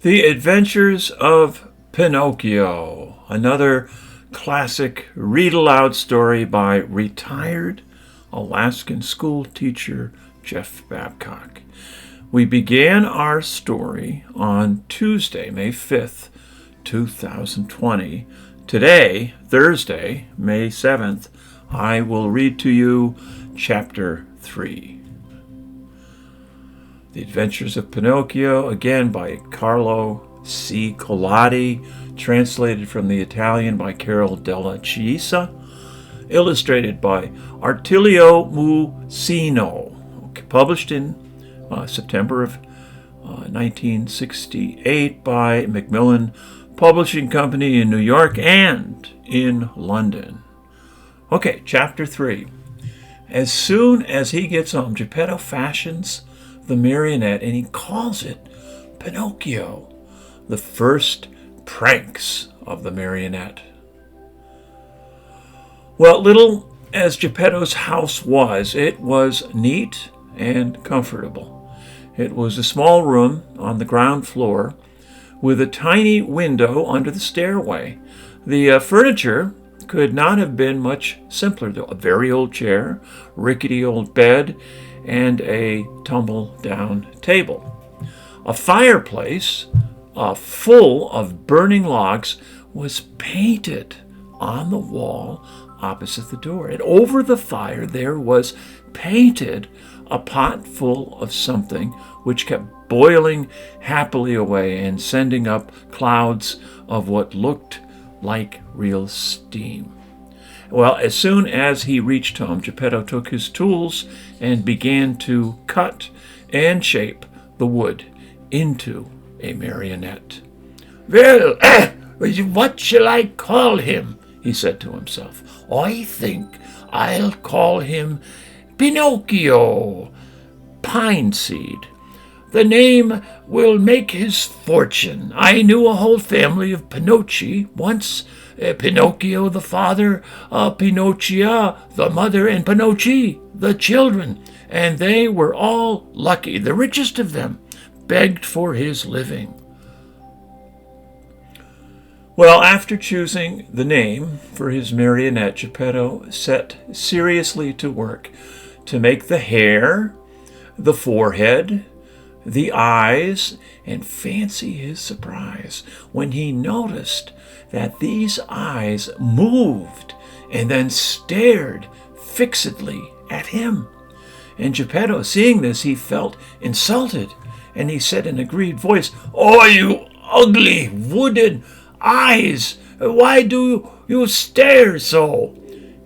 The Adventures of Pinocchio, another classic read-aloud story by retired Alaskan school teacher Jeff Babcock. We began our story on Tuesday, May 5th, 2020. Today, Thursday, May 7th, I will read to you Chapter 3. The Adventures of Pinocchio, again by Carlo C. Collodi, translated from the Italian by Carol Della Chiesa, illustrated by Artilio Musino, published in September of 1968 by Macmillan Publishing Company in New York and in London. Okay, Chapter 3. As soon as he gets home, Geppetto fashions the marionette and he calls it Pinocchio, the first pranks of the marionette. Well, little as Geppetto's house was, it was neat and comfortable. It was a small room on the ground floor with a tiny window under the stairway. The furniture could not have been much simpler, though. A very old chair, rickety old bed, and a tumble-down table. A fireplace full of burning logs was painted on the wall opposite the door. And over the fire there was painted a pot full of something which kept boiling happily away and sending up clouds of what looked like real steam. Well, as soon as he reached home, Geppetto took his tools and began to cut and shape the wood into a marionette. "Well, what shall I call him?" he said to himself. "I think I'll call him Pinocchio, pine seed. The name will make his fortune. I knew a whole family of Pinocchi once. Pinocchio the father, Pinocchia the mother, and Pinocchi the children. And they were all lucky. The richest of them begged for his living." Well, after choosing the name for his marionette, Geppetto set seriously to work to make the hair, the forehead, the eyes, and fancy his surprise when he noticed that these eyes moved and then stared fixedly at him. And Geppetto, seeing this, he felt insulted, and he said in a grieved voice, "Oh, you ugly wooden eyes! Why do you stare so?"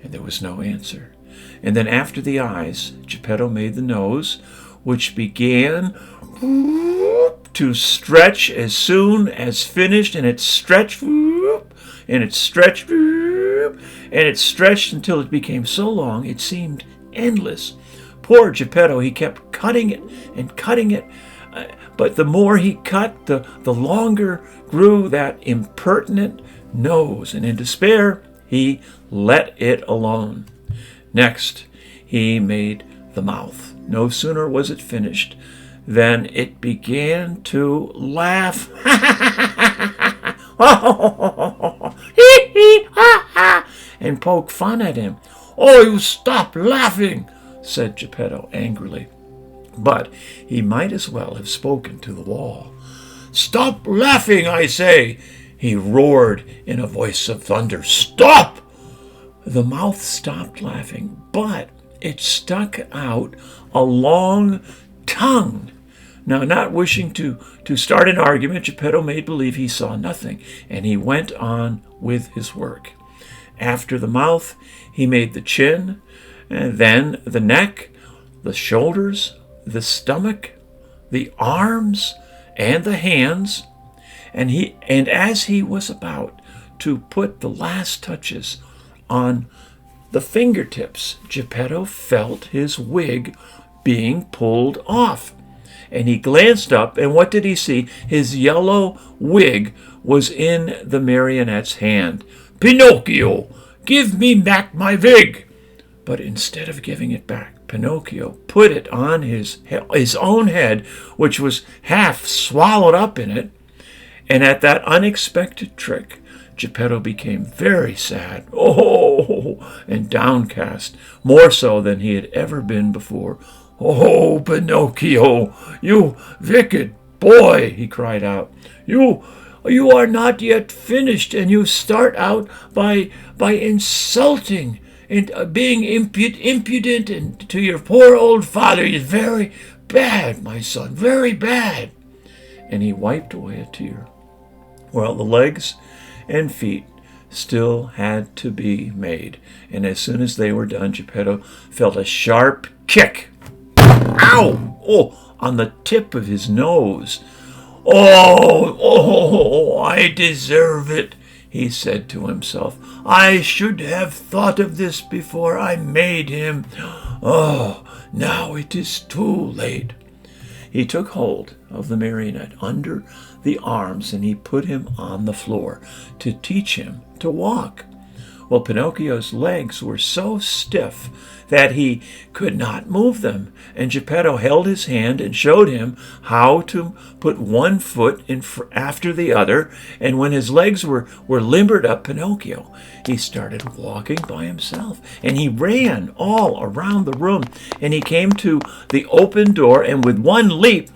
And there was no answer. And then after the eyes, Geppetto made the nose, which began to stretch as soon as finished, and it stretched, and it stretched, and it stretched until it became so long it seemed endless. Poor Geppetto, he kept cutting it and cutting it, but the more he cut, the longer grew that impertinent nose, and in despair he let it alone. Next, he made the mouth. No sooner was it finished than it began to laugh and poke fun at him. "Oh, you stop laughing," said Geppetto angrily. But he might as well have spoken to the wall. "Stop laughing, I say," he roared in a voice of thunder. "Stop!" The mouth stopped laughing, but it stuck out a long tongue. Now, not wishing to start an argument, Geppetto made believe he saw nothing, and he went on with his work. After the mouth, he made the chin, and then the neck, the shoulders, the stomach, the arms, and the hands. And as he was about to put the last touches on the fingertips, Geppetto felt his wig being pulled off. And he glanced up, and what did he see? His yellow wig was in the marionette's hand. "Pinocchio, give me back my wig!" But instead of giving it back, Pinocchio put it on his own head, which was half swallowed up in it, And at that unexpected trick, Geppetto became very sad, oh, and downcast, more so than he had ever been before. "Oh, Pinocchio, you wicked boy," he cried out. You are not yet finished, and you start out by insulting and being impudent and to your poor old father. It's very bad, my son, very bad." And he wiped away a tear. Well, the legs and feet still had to be made, and as soon as they were done, Geppetto felt a sharp kick. Ow! Oh, on the tip of his nose. Oh, I deserve it," he said to himself. "I should have thought of this before I made him. Oh, now it is too late." He took hold of the marionette under the arms and he put him on the floor to teach him to walk. Well, Pinocchio's legs were so stiff that he could not move them, and Geppetto held his hand and showed him how to put one foot in after the other, and when his legs were limbered up, Pinocchio, he started walking by himself, and he ran all around the room, and he came to the open door, and with one leap,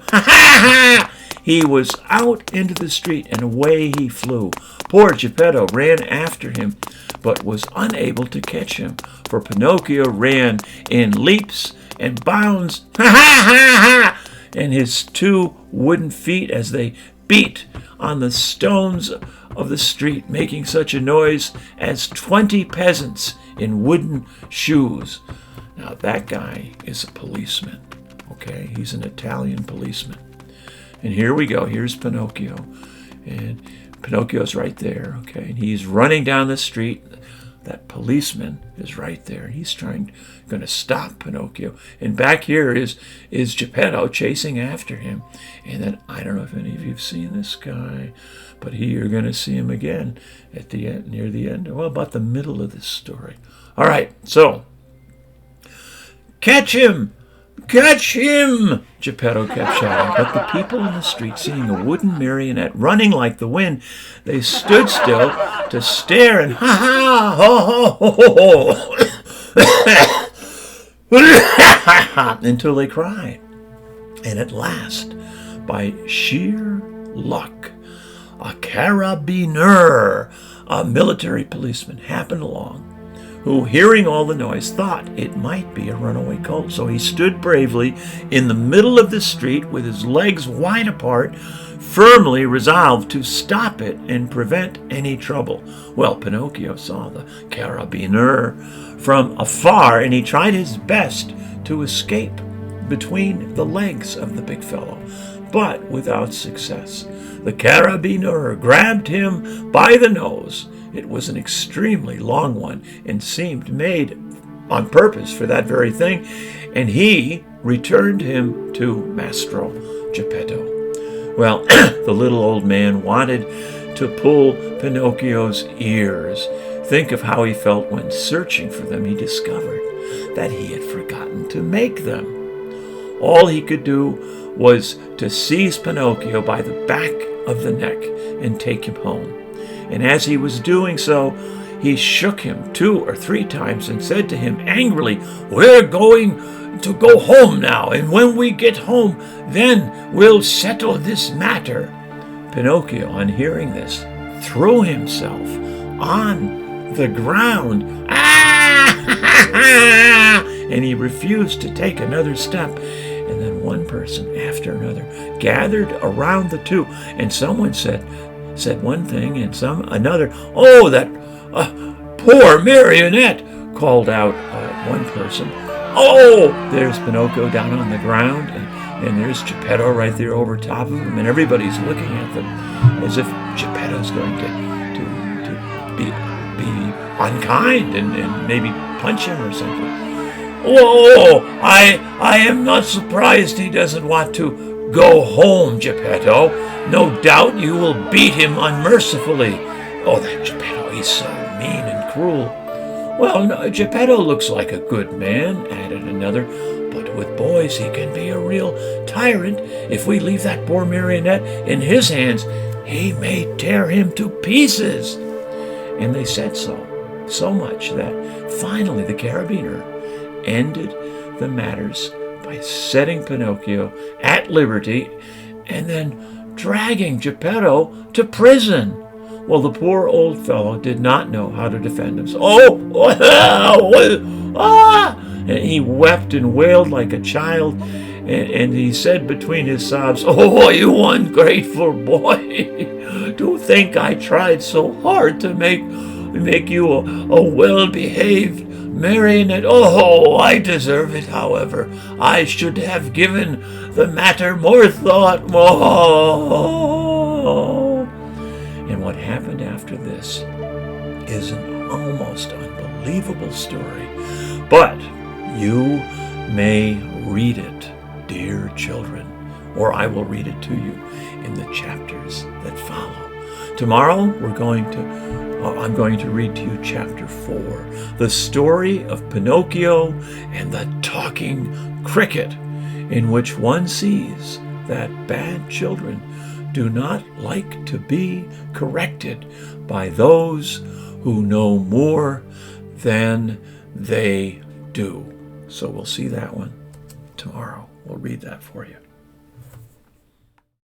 he was out into the street, and away he flew. Poor Geppetto ran after him, but was unable to catch him, for Pinocchio ran in leaps and bounds, and his two wooden feet as they beat on the stones of the street, making such a noise as 20 peasants in wooden shoes. Now that guy is a policeman, okay? He's an Italian policeman. And here we go. Here's Pinocchio. And Pinocchio's right there, okay? And he's running down the street. That policeman is right there. He's going to stop Pinocchio. And back here is Geppetto chasing after him. And then, I don't know if any of you have seen this guy, but you're going to see him again at the end, near the end, well, about the middle of this story. All right, so, catch him! Catch him! Geppetto kept shouting, but the people in the street, seeing a wooden marionette running like the wind, they stood still to stare and ha-ha, ho-ho, ho-ho, until they cried. And at last, by sheer luck, a carabiner, a military policeman, happened along, who, hearing all the noise, thought it might be a runaway colt. So he stood bravely in the middle of the street with his legs wide apart, firmly resolved to stop it and prevent any trouble. Well, Pinocchio saw the carabiner from afar, and he tried his best to escape between the legs of the big fellow, but without success. The carabiner grabbed him by the nose. It was an extremely long one and seemed made on purpose for that very thing, and he returned him to Mastro Geppetto. Well, the little old man wanted to pull Pinocchio's ears. Think of how he felt when, searching for them, he discovered that he had forgotten to make them. All he could do was to seize Pinocchio by the back of the neck and take him home. And as he was doing so, he shook him 2 or 3 times and said to him angrily, "We're going to go home now, and when we get home, then we'll settle this matter." Pinocchio, on hearing this, threw himself on the ground. And he refused to take another step. And then one person after another gathered around the two, and someone said one thing and another. "Oh, that poor Marionette," called out one person. "Oh, there's Pinocchio down on the ground, and there's Geppetto right there over top of him, and everybody's looking at them as if Geppetto's going to be unkind and maybe punch him or something. "Oh, I am not surprised he doesn't want to go home, Geppetto. No doubt you will beat him unmercifully." "Oh, that Geppetto, he's so mean and cruel." "Well, no, Geppetto looks like a good man," added another, "but with boys he can be a real tyrant. If we leave that poor Marionette in his hands, he may tear him to pieces. And they said so much that finally the carabiner ended the matters by setting Pinocchio at liberty and then dragging Geppetto to prison. Well, the poor old fellow did not know how to defend himself. And he wept and wailed like a child, and he said between his sobs, "Oh, you ungrateful boy! To think I tried so hard to make you a well-behaved Marionette. Oh, I deserve it, however. I should have given the matter more thought." Oh. And what happened after this is an almost unbelievable story. But you may read it, dear children, or I will read it to you in the chapters that follow. Tomorrow I'm going to read to you chapter 4, the story of Pinocchio and the talking cricket, in which one sees that bad children do not like to be corrected by those who know more than they do. So we'll see that one tomorrow. We'll read that for you.